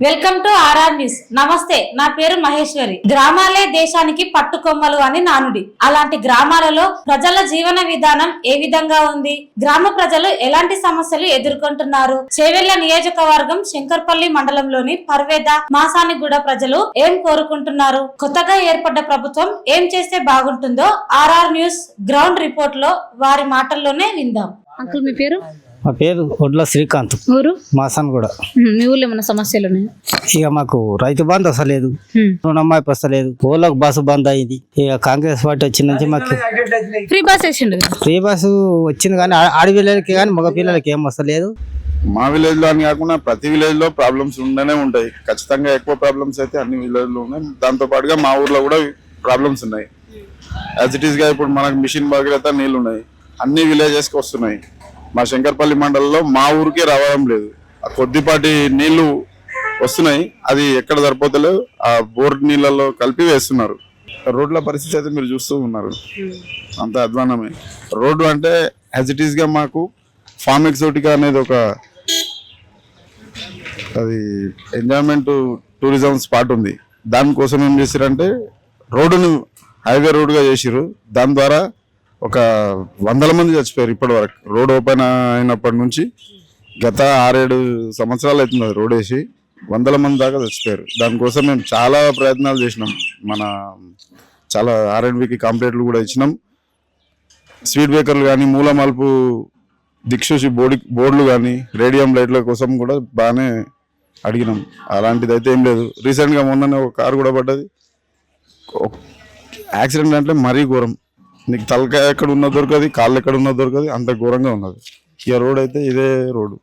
Welcome to RR news. నమస్తే, నా పేరు మహేశ్వరి. గ్రామాలే దేశానికి పట్టుకొమ్మలు అని నానుడి. అలాంటి గ్రామాలలో ప్రజల జీవన విధానం ఏ విధంగా ఉంది? గ్రామ ప్రజలు ఎలాంటి సమస్యలు ఎదుర్కొంటున్నారు? చేవెళ్ల నియోజకవర్గం శంకర్పల్లి మండలంలోని పర్వేద మాసానిగూడ ప్రజలు ఏం కోరుకుంటున్నారు? కొత్తగా ఏర్పడ్డ ప్రభుత్వం ఏం చేస్తే బాగుంటుందో ఆర్ఆర్ న్యూస్ గ్రౌండ్ రిపోర్ట్ లో వారి మాటల్లోనే విందాం. అంకుల్, మీ పేరు? మా పేరు ఒడ్ల శ్రీకాంత్, ఊరు మాసానిగూడ. మీ ఊర్లో ఏమైనా సమస్యలు ఉన్నాయా? ఇక మాకు రైతు బంధు వస్తలేదు, రుణమాఫీ వస్తలేదు, ఊళ్ళకి బస్సు బంద్ అయింది. ఇక కాంగ్రెస్ పార్టీ వచ్చిన నుంచి మాకు ఫ్రీ బస్ వేసిండు. ఫ్రీ బస్సు వచ్చింది కానీ ఆడపిల్లలకి కానీ మగ పిల్లలకి ఏం వస్తలేదు. మా విలేజ్ లో అని కాకుండా ప్రతి విలేజ్ లో ప్రాబ్లమ్స్ ఉండనే ఉంటాయి. ఖచ్చితంగా ఎక్కువ ప్రాబ్లమ్స్ అయితే అన్ని విలేజ్ లో ఉన్నాయి. దాంతో పాటుగా మా ఊర్లో కూడా ప్రాబ్లమ్స్ ఉన్నాయి. యాజ్ ఇట్ ఈస్ గా ఇప్పుడు మనకు మిషన్ భగీరథ నీళ్లు ఉన్నాయి, అన్ని విలేజెస్ కి వస్తున్నాయి. మా శంకర్పల్లి మండలంలో మా ఊరికే రావడం లేదు. ఆ కొద్దిపాటి నీళ్లు వస్తున్నాయి, అది ఎక్కడ సరిపోతలేవు. ఆ బోర్ నీళ్ళలో కలిపి వేస్తున్నారు. రోడ్ల పరిస్థితి అయితే మీరు చూస్తూ ఉన్నారు, అంత అధ్వానమే. రోడ్డు అంటే యాజ్ ఇట్ ఈస్ గా మాకు ఫార్మ్ ఎక్సోటికా అనేది ఒక అది ఎంజాయ్మెంట్ టూరిజం స్పాట్ ఉంది. దానికోసం ఏం చేసిరంటే రోడ్డును హైవే రోడ్డుగా చేసిరు. దాని ద్వారా ఒక 100 మంది చచ్చిపోయారు ఇప్పటి వరకు. రోడ్ ఓపెన్ అయినప్పటి నుంచి గత 6-7 సంవత్సరాలు అవుతుంది రోడ్ వేసి, 100 మంది దాకా చచ్చిపోయారు. దానికోసం మేము చాలా ప్రయత్నాలు చేసినాం. చాలా R&Bకి కంప్లైంట్లు కూడా ఇచ్చినాం. స్పీడ్ బ్రేకర్లు కానీ, మూల మలుపు దిక్సూచి బోర్డులు కానీ, రేడియం లైట్ల కోసం కూడా బాగానే అడిగినాం. అలాంటిది అయితే ఏం లేదు. రీసెంట్గా మొన్ననే ఒక కారు కూడా పడ్డది. యాక్సిడెంట్ అంటే మరీ ఘోరం. నీకు తలకాయ ఎక్కడ ఉన్నది దొరకదు, కాళ్ళు ఎక్కడ ఉన్నది దొరకదు, అంత ఘోరంగా ఉన్నది. ఇక రోడ్ అయితే ఇదే రోడ్డు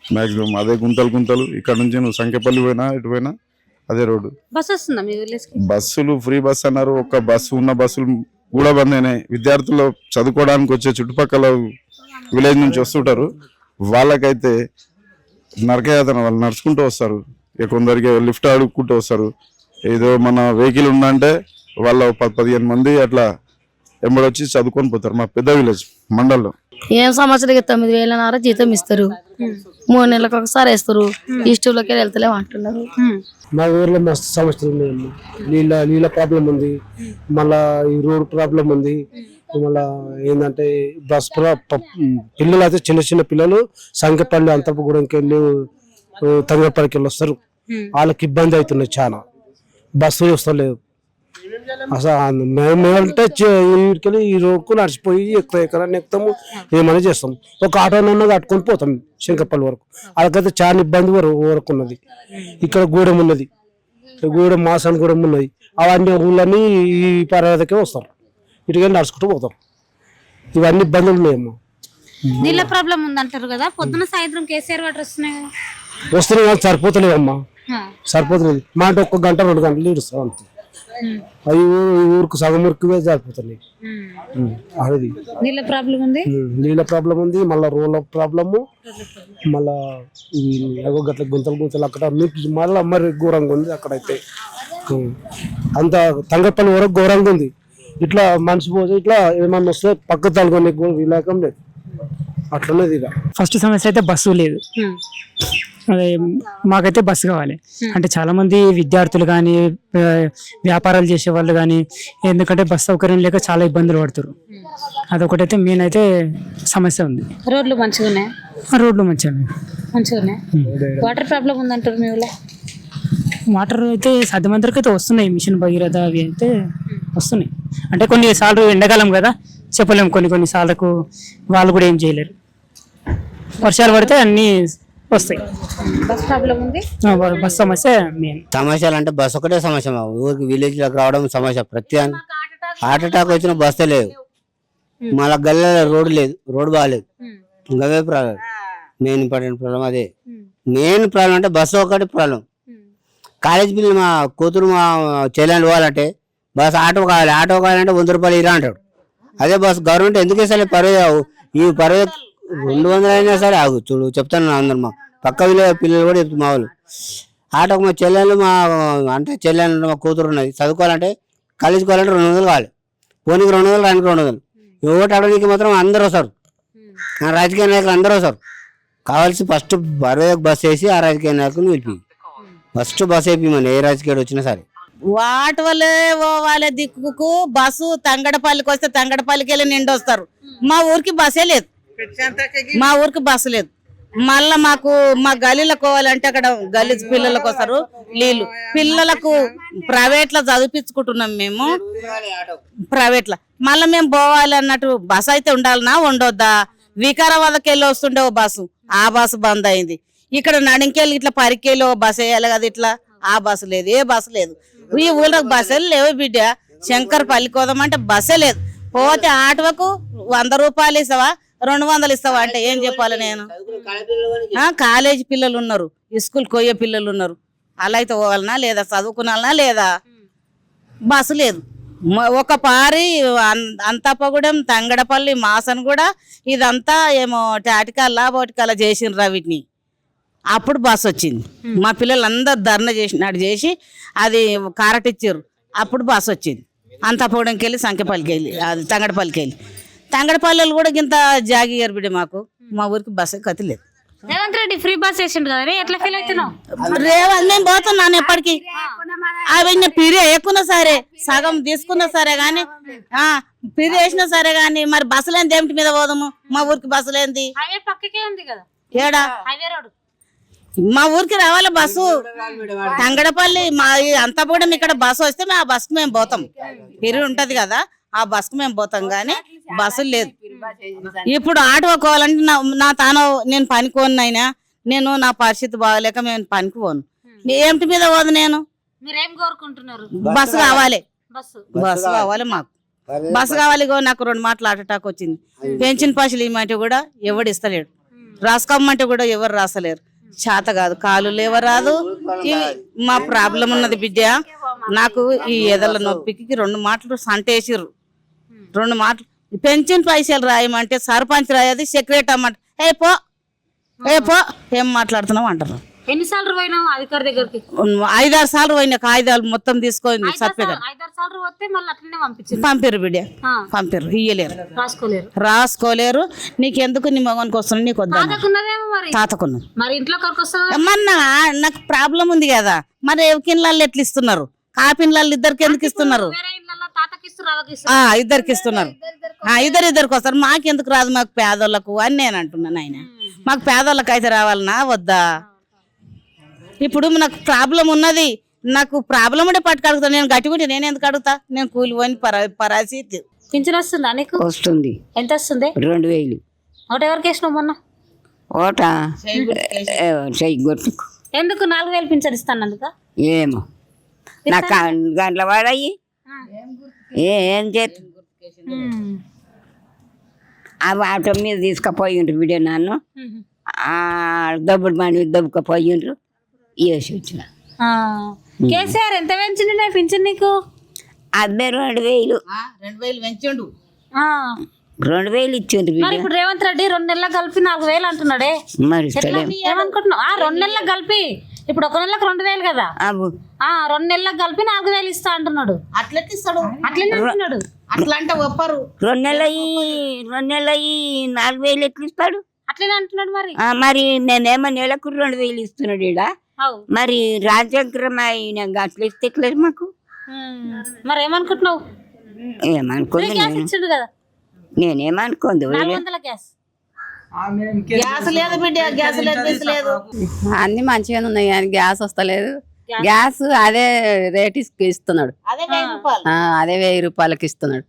మ్యాక్సిమం, అదే గుంతలు. ఇక్కడ నుంచి నువ్వు సంఖ్యపల్లి పోయినా ఇటు పోయినా అదే రోడ్డు. బస్ వస్తుందా మీ విలేజ్ కి? బస్సులు ఫ్రీ బస్ అన్నారు. ఒక బస్సు ఉన్న బస్సులు కూడా బంద్ అయినాయి. విద్యార్థులు చదువుకోవడానికి వచ్చే చుట్టుపక్కల విలేజ్ నుంచి వస్తుంటారు. వాళ్ళకైతే నరకయాతన, వాళ్ళు నడుచుకుంటూ వస్తారు. ఇక కొందరికి లిఫ్ట్ అడుక్కుంటూ వస్తారు. ఏదో మన వెహికల్ ఉందంటే వాళ్ళ 10-15 మంది అట్లా ఎంబడొచ్చి చదువుకొని పోతారు. మా పెద్ద విలేజ్ మండల్లో ఏం సంవత్సరానికి 9,000 జీతం ఇస్తారు, 3 నెలలకు ఒకసారి వేస్తారు. ఈస్టూర్లోకి వెళ్తలేము అంటున్నారు. మా ఊర్లో మస్తు సమస్యలు ఉన్నాయమ్మా. నీళ్ళ ప్రాబ్లం ఉంది, మళ్ళా ఈ రోడ్ ప్రాబ్లం ఉంది. మళ్ళా ఏంటంటే బస్ పిల్లలు అయితే చిన్న పిల్లలు సంఖ్యపల్లి అంతపుగూడెంకి వెళ్ళి తంగపల్లికి వెళ్ళి వస్తారు. వాళ్ళకి ఇబ్బంది అవుతున్నాయి చాలా. బస్సులు వస్తలేదు అసలు. మేమంటే వీటికెళ్ళి ఈ రోడ్కు నడిచిపోయి ఎక్కడాన్ని ఎక్కుతాము, ఏమైనా చేస్తాము. ఒక ఆటోనన్నా కట్టుకొని పోతాం శంకరపల్లి వరకు. వాళ్ళకైతే చాలా ఇబ్బంది వరకు ఉన్నది. ఇక్కడ గూడెం ఉన్నది, గూడెం మాసాన్ గూడెం ఉన్నది. అవన్నీ ఊళ్ళని ఈ పర్యాటకే వస్తారు, ఇటుకెళ్ళి నడుచుకుంటూ పోతారు. ఇవన్నీ ఇబ్బందులు ఉన్నాయమ్మా. నీళ్ళ ప్రాబ్లం ఉందంటారు కదా, పొద్దున సాయంత్రం కేసీఆర్ వాటర్ వస్తున్నాయి కదా? వస్తున్నాయి కానీ సరిపోతలేదమ్మా, సరిపోతలేదు. మా అంటే 1 గంట 2 గంటలు ఇడుస్తాం అంతే. అవి ఊరికి సగం ఊరికి సరిపోతున్నాయి. అది నీళ్ళ ప్రాబ్లం ఉంది, నీళ్ళ ప్రాబ్లం ఉంది, మళ్ళీ రోడ్ల ప్రాబ్లము, మళ్ళా గట్ల గుంతలు అక్కడ మళ్ళీ మరి ఘోరంగా ఉంది. అక్కడైతే అంత తంగపల్లి వరకు ఘోరంగా ఉంది. ఇట్లా మనిషి పోతే ఇట్లా ఏమన్నా వస్తే పక్క తలుకొని విలేకం లేదు, అట్లనేది. ఇక ఫస్ట్ సమస్య అయితే బస్సు లేదు. అదే మాకైతే బస్సు కావాలి. అంటే చాలా మంది విద్యార్థులు కానీ, వ్యాపారాలు చేసే వాళ్ళు కానీ, ఎందుకంటే బస్ సౌకర్యం లేక చాలా ఇబ్బందులు పడుతారు. అదొకటైతే మెయిన్ అయితే సమస్య ఉంది. రోడ్లు మంచిగా ఉన్నాయి, రోడ్లు మంచిగా ఉన్నాయి. వాటర్ ప్రాబ్లం ఉందంటారు మీ ఊళ్ళో? వాటర్ అయితే సాధ్యమైనంత వరకు అయితే వస్తున్నాయి. మిషన్ భగీరథ అవి అయితే వస్తున్నాయి. అంటే కొన్నిసార్లు ఎండాకాలం కదా, చెప్పలేము. కొన్ని సార్లకు వాళ్ళు కూడా ఏం చేయలేరు. వర్షాలు పడితే అన్ని వస్తాయి. బస్ ప్రాబ్లం ఉంది, బస్ సమస్య మెయిన్. సమస్యలు అంటే బస్సు ఒకటే సమస్య. మా ఊరికి విలేజ్ లోకి రావడం సమస్య. ప్రతి హార్ట్ అటాక్ వచ్చిన బస్సే లేదు, మళ్ళా గల్లీలో రోడ్డు లేదు, రోడ్డు బాగాలేదు. ఇంకవే ప్రాబ్లం, మెయిన్ ఇంపార్టెంట్ ప్రాబ్లం అదే. మెయిన్ ప్రాబ్లం అంటే బస్సు ఒకటి ప్రాబ్లం. కాలేజ్ పిల్లలు మా కూతురు మా చెల్లెలు పోవాలంటే బస్ ఆటో కావాలంటే 100 రూపాయలు ఇరా అంటాడు. అదే బస్ గవర్నమెంట్ ఎందుకు వేసాలి? ఈ 200 అయినా సరే ఆగు. చూడు చెప్తాను అందరు, మా పక్క విలేజ్ పిల్లలు కూడా చెప్తారు. మా వాళ్ళు ఆటోకు మా చెల్లెలు మా కూతురు ఉన్నది, చదువుకోవాలంటే కాలేజీకి పోవాలంటే 200 కావాలి. పోనీకి 200, రానికి 200. ఓటు ఆడడానికి మాత్రం అందరూ వస్తారు, రాజకీయ నాయకులు అందరూ వస్తారు. కావాల్సి ఫస్ట్ బస్ వేసి ఆ రాజకీయ నాయకుని పిలిపి ఫస్ట్ బస్ వేపిమని ఏ రాజకీయాలు వచ్చినా సరే. వాటి వల్లే పోవాలి దిక్కుకు. బస్సు తంగడపల్లికి వస్తే తంగడపల్లికి వెళ్ళి నిండొస్తారు. మా ఊరికి బస్సే లేదు, మా ఊరికి బస్సు లేదు. మళ్ళా మా గలీలకు పోవాలంటే అక్కడ గలీ పిల్లలకు వస్తారు నీళ్ళు. పిల్లలకు ప్రైవేట్ లో చదివించుకుంటున్నాం మేము, ప్రైవేట్ లో. మళ్ళీ మేము పోవాలి అన్నట్టు బస్సు అయితే ఉండాలన్నా ఉండొద్దా? వికారాబాద్కి వెళ్ళి వస్తుండే ఓ బస్సు, ఆ బస్సు బంద్ అయింది. ఇక్కడ నడింకెళ్ళి ఇట్లా పరికెళ్ళి ఓ బస్సు వేయాలి కదా, ఇట్లా ఆ బస్సు లేదు, ఏ బస్సు లేదు. ఈ ఊళ్ళకి బస్సులు లేవు బిడ్డ. శంకర్పల్లికి పోదామంటే బస్సే లేదు. పోతే ఆటోకు 100 రూపాయలు ఇస్తావా, 200 ఇస్తావా అంటే ఏం చెప్పాలి నేను? కాలేజీ పిల్లలు ఉన్నారు, స్కూల్ పోయే పిల్లలు ఉన్నారు. అలా అయితే పోవాలనా లేదా, చదువుకునాలనా లేదా? బస్సు లేదు. ఒక పారి అంతపగూడెం, తంగడపల్లి, మాసన్ కూడా ఇదంతా ఏమో టాటికల్లా బోటికల్లా చేసిండ్రా వీటిని. అప్పుడు బస్సు వచ్చింది. మా పిల్లలు అందరు ధర్నా చేసినాడు చేసి అది కారట్ ఇచ్చారు. అప్పుడు బస్సు వచ్చింది. అంతపగూడెంకి వెళ్ళి సంఖ్యపల్లికి వెళ్ళి అది తంగడపల్లికి వెళ్ళి. తంగడపల్లి కూడా ఇంత జాగిగారు బిడ్డ. మాకు మా ఊరికి బస్సు కత్తి లేదు. రేవంత్ రెడ్డి ఫ్రీ బస్ వేసిండు కదా, ఎట్లా ఫీల్ అవుతున్నావు? నేను పోతున్నాను ఎప్పటికీ. అవి పిరి వేయకున్నా సరే, సగం తీసుకున్నా సరే గాని, పిరి వేసినా సరే గాని, మరి బస్సు లేని ఏమిటి మీద పోదాము? మా ఊరికి బస్సు లేనిది హైవే పక్కకే ఉంది కదా, ఏడా హైవే రోడ్. మా ఊరికి రావాలి బస్సు. తంగడపల్లి మా అంతపూడం ఇక్కడ బస్సు వస్తే ఆ బస్సుకు మేము పోతాం. పిరి ఉంటది కదా, ఆ బస్సుకు మేము పోతాం గానీ బస్సులు లేదు. ఇప్పుడు ఆటో పోవాలంటే నా తాను నేను పనికోనైనా, నేను నా పరిస్థితి బాగలేక మేము పనికి పోను. ఏమిటి మీద పోదు నేను? మీరేం కోరుకుంటున్నారు? బస్సు కావాలి, బస్సు బస్సు కావాలి మాకు. బస్సు కావాలి. నాకు 2 మాటలు అటాక్ వచ్చింది. పెన్షన్ పైసలు ఇమ్మంటే కూడా ఎవడు ఇస్తలేడు, రాసుకోమంటే కూడా ఎవరు రాసలేరు. చేత కాదు, కాలు లేవరాదు. మా ప్రాబ్లం ఉన్నది బిడ్డ. నాకు ఈ ఎదల నొప్పికి 2 మాటలు సంటేసిర్రు. 2 మాటలు పెన్షన్ పైసలు రాయమంటే సర్పంచ్ రాయది, సెక్రటరీ అమ్మంటే ఏ పో ఏం మాట్లాడుతున్నావు అంటారు. ఎన్నిసార్లు పోయినావు అధికారి దగ్గరికి? 5-6 సార్లు పోయిన కాగితాలు మొత్తం తీసుకొని సర్పేట 5-6 సార్లు వస్తే మళ్ళీ అట్లనే పంపించారు. పంపిర్రు బిడ్డ, పంపిర్రు. ఇయ్యలేరు, రాసుకోలేరు. నీకెందుకు నీ మగనికి వస్తున్నా, నీకు వద్దా? తాతకున్నా మరి ఇంట్లో వస్తుంది. మొన్న నాకు ప్రాబ్లం ఉంది కదా, మరి కిన్లాళ్ళు ఎట్లా ఇస్తున్నారు? కాపిన్లాళ్ళు ఇద్దరికి ఎందుకు ఇస్తున్నారు? ఇద్దరికి ఇస్తున్నారు. ఇద్దరికి వస్తారు. మాకెందుకు రాదు? మాకు పేదోళ్ళకు అని నేను అంటున్నాను. ఆయన మాకు పేదోళ్ళకి అయితే రావాలన్నా వద్దా? ఇప్పుడు నాకు ప్రాబ్లం ఉన్నది. నాకు ప్రాబ్లం ఉంటే పట్టుకడుగుతాను. నేను గట్టిగుంటే నేను ఎందుకు అడుగుతా? నేను కూలిపోని పరాసి. పింఛన్ వస్తుందా నీకు? వస్తుంది. ఎంత వస్తుంది? 2000. ఒకటి ఎవరికి వేసినావు మొన్న? ఓటా చెయ్యి గుర్తుకు. ఎందుకు 4000 పింఛన్ ఇస్తానందుక? ఏమో నాకు గంటల వాడయ్యి ఏం చేస్తా. ఆ ఆటో మీద తీసుకుపోయిండ్రు బిడ్డ నన్ను. దబ్బుడు బండి దబ్బుకపోయిండ్రు, వేసి వచ్చిన. కేసీఆర్ ఎంత పెంచిండు పింఛన్ నీకు? అదే 2000. 2000 పెంచిండు. 2000 ఇచ్చిండ్రు బిడ్డ. ఇప్పుడు రేవంత్ రెడ్డి 2 నెలలు కలిపి 4000 అంటున్నాడే, మరి ఏమనుకుంటున్నావు? 2 నెలలకు కలిపి ఇప్పుడు 1 నెలకు 2000 కదా, 2 నెలలకు కలిపి 4000 ఇస్తా అంటున్నాడు. అట్లెట్ ఇస్తాడు? అట్లనే అంటున్నాడు. అట్లా అంటే ఒప్పరు. 2 నెలలయ్యి 4000 ఎట్లు ఇస్తాడు? అట్లనే అంటున్నాడు. మరి నేనేమో నెలకు 2000 ఇస్తున్నాడు ఈడ. మరి రాజకీయం అట్లా ఇస్తే ఎట్లా మాకు? మరి ఏమనుకుంటున్నావు? ఏమనుకోండి కదా, నేనేమనుకోండి. 400 గ్యాస్. గ్యాస్ లేదు బిడ్డ, గ్యాస్ లేదు. అన్ని మంచిగానే ఉన్నాయి కానీ గ్యాస్ వస్తలేదు. గ్యాస్ అదే రేట్ ఇస్తున్నాడు, అదే 1000 రూపాయలు. అదే 1000 రూపాయలకి ఇస్తున్నాడు.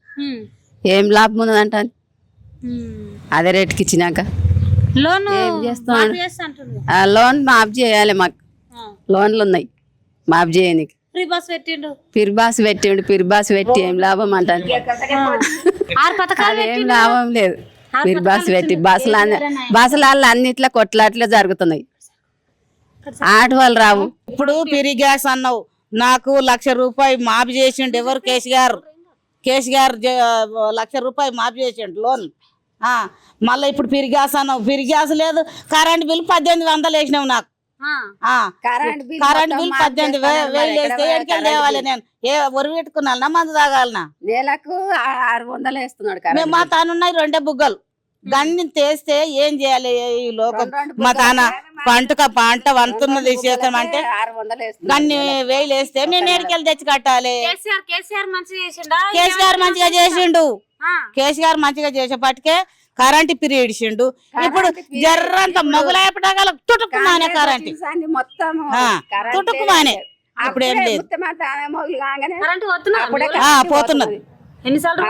ఏం లాభం ఉన్నదంట అదే రేట్కి ఇచ్చినాక? లోన్ ఏం చేస్తున్నాడు? లోన్ మాఫ్ చేయాలి. మాకు లోన్లు ఉన్నాయి మాఫ్ చేయడానికి. ఫ్రీ బస్ పెట్టిండు, పిర్బాస్ పెట్టి ఏం లాభం అంటాను? 6 పథకాలు ఏం లాభం లేదు. పిర్బాస్ పెట్టి బస్సుల అన్నిట్లో కొట్లాట్లే జరుగుతున్నాయి. ఆటో వాళ్ళు రావు. ఇప్పుడు పిరి గ్యాస్ అన్నావు, నాకు 1,00,000 రూపాయలు మాఫ్ చేసిండు. ఎవరు? కేసీఆర్ 1,00,000 రూపాయలు మాఫ్ చేసిండు లోన్. మళ్ళీ ఇప్పుడు పిరి గ్యాస్ అన్నావు, పిరి గ్యాస్ లేదు. కరెంట్ బిల్ 1800 వేసినావు నాకు. కరెంట్ బిల్ 18,000 వేస్తే ఎడికెళ్ళి తేవాలి? నేను ఒరి పెట్టుకున్నా, మందు తాగాలనా? నెలకు 600 వేస్తున్నాడు. మా తానున్నాయి 2 బుగ్గలు, గన్ని తెస్తే ఏం చేయాలి ఈ లోకం మా తాన పంట వంతున్నది చేస్తామంటే గన్ని వేలు వేస్తే మేము ఏడికెళ్ళి తెచ్చి కట్టాలి. కేసీఆర్ మంచిగా చేసిండా? కేసీఆర్ మంచిగా చేసిండు. కేసీఆర్ మంచిగా చేసేపటికే కరెంట్ పీరియడ్ ఇచ్చిండు. ఇప్పుడు జర్రంత మొగలైపటగల తుటుకుమానే కరెంట్ తుటుకుమానే. ఇప్పుడు ఏం లేదు, కరెంట్ పోతున్నా పోతున్నది. ఎన్నిసార్లు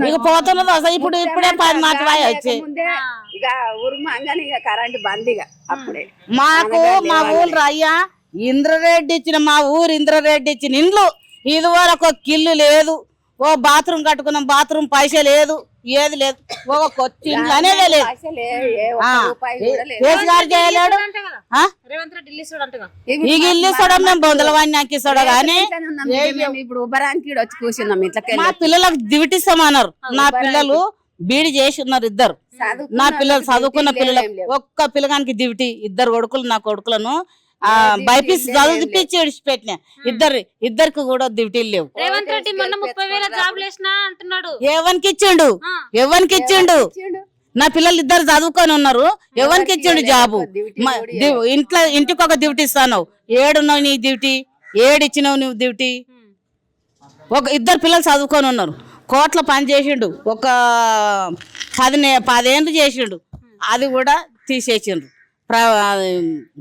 ఇక పోతున్నది అసలు ఇప్పుడే 10 మాటలు వచ్చి కరెంట్ బందీగా అప్పుడే మాకు మా ఊరు అయ్యా ఇంద్రరెడ్డి ఇచ్చిన మా ఊరు ఇంద్రరెడ్డి ఇచ్చిన ఇండ్లు ఇదివరకు ఒక కిల్లు లేదు, ఓ బాత్రూమ్ కట్టుకున్నాం, బాత్రూమ్ పైస లేదు, ఏది లేదు, ఒక కొత్త ఇండ్లు అనేదే లేదు. కేసీఆర్ చేయలేడు. రేవంత్ రెడ్డి ఇల్లు చూడంటగా ఈ ఇల్లు ఇస్తాడు, మేము బొందలవాడిని అక్కిస్తాడు కానీ ఇప్పుడు ఉబ్బరానికి వచ్చి కూర్చున్నాం ఇట్లా. మా పిల్లలకు దివిటిస్తామన్నారు. నా పిల్లలు బీడి చేసి ఉన్నారు ఇద్దరు. నా పిల్లలు చదువుకున్న పిల్లలు ఒక్క పిల్లగానికి దివిటి, ఇద్దరు కొడుకులు నా కొడుకులను బైపీసీ చదివిపించి విడిచిపెట్టిన. ఇద్దరికి కూడా దివిటీలు లేవు. రేవంత్ రెడ్డి మొన్న 30,000 జాబ్లు వేసినా అంటున్నాడు. ఎవరికి ఇచ్చిండు? నా పిల్లలు ఇద్దరు చదువుకొని ఉన్నారు, ఎవరికి ఇచ్చిండు జాబు? ఇంటికి ఒక డ్యూటీ ఇస్తాను. ఏడున్నావు నీ డ్యూటీ, ఇచ్చినావు నువ్వు డ్యూటీ. ఇద్దరు పిల్లలు చదువుకొని ఉన్నారు, కోట్ల పని చేసిండు, ఒక 10 ఏళ్ళు చేసిండు, అది కూడా తీసేసిండ్రు.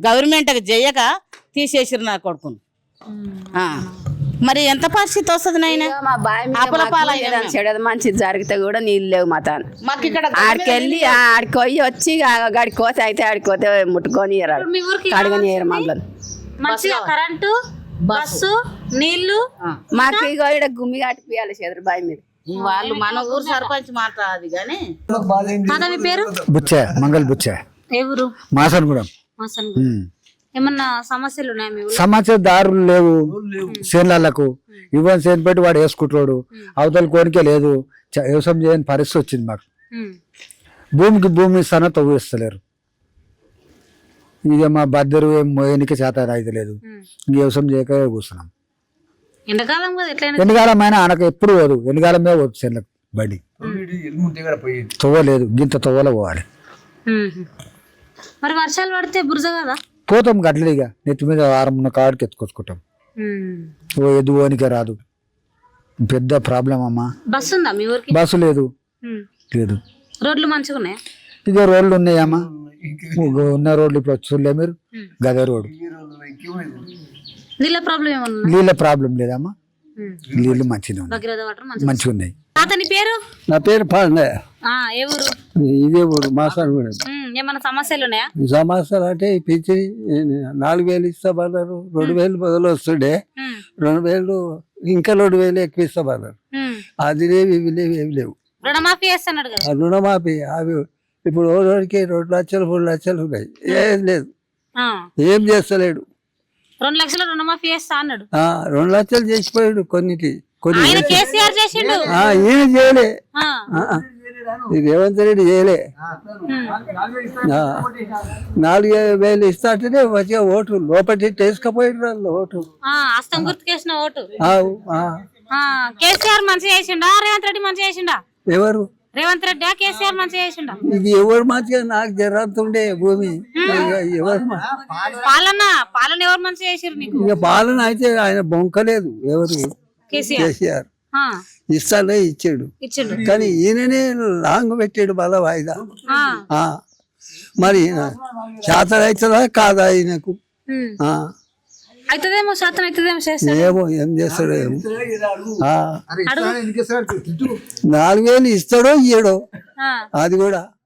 గవర్నమెంట్ చేయక తీసేసిరు నా కొడుకును. మరి ఎంత పరిస్థితి వస్తుంది నాయన? చెడది మంచిది జరిగితే కూడా నీళ్ళు లేవు మా తాను. మాకు ఇక్కడ ఆడికెళ్ళి ఆడిపోయి వచ్చి గడికోతే అయితే ఆడికోతే ముట్టుకొని కడగని మమ్మల్ని. మంచిగా కరెంటు, బస్సు, నీళ్లు. మాకు ఇగో ఇక్కడ గుమ్మి కట్టిపియాలి చంద్రబాయి మీద. వాళ్ళు మన ఊరు సర్పంచ్ మాట అది కానీ. మీ పేరు? బుచ్చే, మంగళ బుచ్చే. ఎవరు? మాసనగూడెం. ఏమన్నా సమస్యలు ఉన్నాయా మీ ఊళ్ళో? సమాచార దారులు లేవు చేనులకు. ఇవ్వని చేను పెట్టి వాడు వేసుకుంటాడు, అవతల కోరికే లేదు, వ్యవసాయం చేయని పరిస్థితి వచ్చింది మాకు. భూమి ఇస్తానో తవ్విస్తలేరు. ఇక మా బద్దరు ఏం మోయనికి చేత అయితే లేదు, ఇంక వ్యవసాయం చేయక కూర్చున్నాం. ఎండాకాలం కదా ఎట్లయినా. ఎండాకాలం అయినా అనక ఎప్పుడు పోదు, ఎండాకాలమే పోదు చేనులకు బండి. తవ్వలేదు, గింత తవ్వలో పోవాలి. మరి వర్షాలు పడితే బురద కదా? పోతాం గట్లదిగా, నెత్తి మీద వారం కాడికి ఎత్తుకొచ్చుకుంటాం. ఓ ఎదుగోనికే రాదు, పెద్ద ప్రాబ్లం అమ్మా. బస్సు ఉందా మీ ఊరికి? బస్సు లేదు. రోడ్లు మంచిగా ఉన్నాయా? ఇక రోడ్లు ఉన్నాయమ్మా, ఉన్న రోడ్లు ఇప్పుడు చూడలే మీరు, గదే రోడ్డు. నీళ్ళ ప్రాబ్లం ఏమన్నా? నీళ్ళ ప్రాబ్లం లేదమ్మా, నీళ్ళు మంచిగా మంచిగా ఉన్నాయి. అతని పేరు? నా పేరు పాండే. ఏ ఊరు? ఇదే ఊరు మాసాడు. ఏమన్నా సమస్యలు ఉన్నాయా? సమస్యలు అంటే పిచ్చి 4,000 ఇస్తామన్నారు, 2,000 బదులు వస్తుండే, 2,000 ఇంకా 2,000 ఎక్కువ ఇస్తామన్నారు. అది లేవు, ఇవి లేవు, ఏమి లేవు. రుణమాఫీ చేస్తున్నాడు కదా? రుణమాఫీ అవి ఇప్పుడు ఓడికి 2 లక్షలు 3 లక్షలు ఉన్నాయి, ఏం లేదు, ఏం చేస్తలేడు. 2 లక్షల రుణమాఫీ చేస్తా అన్నాడు. 2 లక్షలు చేసిపోయాడు కొన్నిటి. కేసీఆర్ చేసిండు, ఈయన చేయలే, రేవంత్ రెడ్డి చేయలే. 4,000 ఇస్తాంటేనే మంచిగా ఓటు లోపలి తీసుకుపోయాడు వాళ్ళు ఓటు. అస్తం గుర్తుకేసిన ఓటు. కేసీఆర్ మంచిగా చేసిండా? రేవంత్ రెడ్డి మంచిగా చేసిండా? ఎవరు? రేవంత్ రెడ్డి కేసీఆర్ మంచిగా చేసిండా? ఇది ఎవరు మంచిగా? నాకు జరుగుతుండే భూమి. ఎవరు పాలన ఎవరు మంచిగా చేసిరు నీకు? ఇక పాలన అయితే ఆయన బొంకలేదు. ఎవరు? కేసీఆర్ ఇస్తానే ఇచ్చాడు, కానీ ఈయననే లాంగ్ పెట్టాడు మళ్ళా వాయిదా. మరి శాతం అవుతుందా కాదా ఈయనకు? ఏమో ఏం చేస్తాడో ఏమో. 4,000 ఇస్తాడో ఇయ్యడో అది కూడా